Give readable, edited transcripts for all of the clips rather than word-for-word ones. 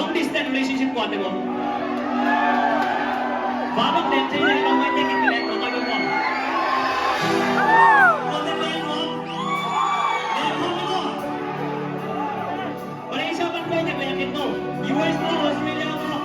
long distance relationship ก่อนเลยผมฟ้าบังเด็ดใจเลยเราไม่ได้กินแรงเราไม่ต้องเราจะเรียนผมเรียนผมไม่ต้องวันนี้ชาวบ้านเป็นยังไงกันบ้าง US ก็ออสเตรเลียก็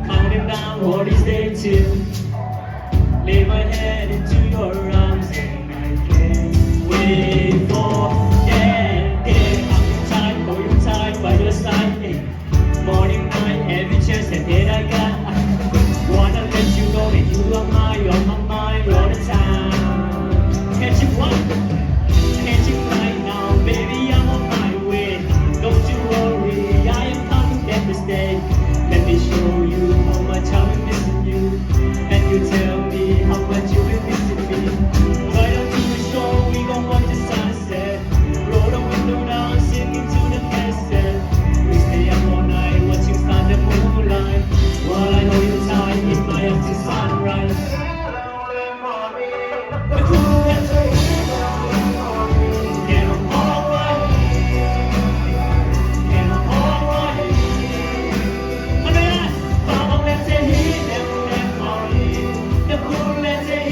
counting down what is there to lay my head into your arms and I can't wait for that day. I'm tired by your side, hey. Morning, night, every chance that I got. Wanna let you know that you are on my mind all the time. Catch it one, catch it right now, baby, I'm on my way. Don't you worry, I am coming back to stay. Let me show you how much I've been missing you, and you tell me how much you've been missing me. Right up to the shore, we gon' watch the sunset. Roll the window down, singing to the cassette. We stay up all night, watching stars and moonlight, while I hold you tight in my arms till sunrise. The cool and get 'em all right, get 'em all right. Let's say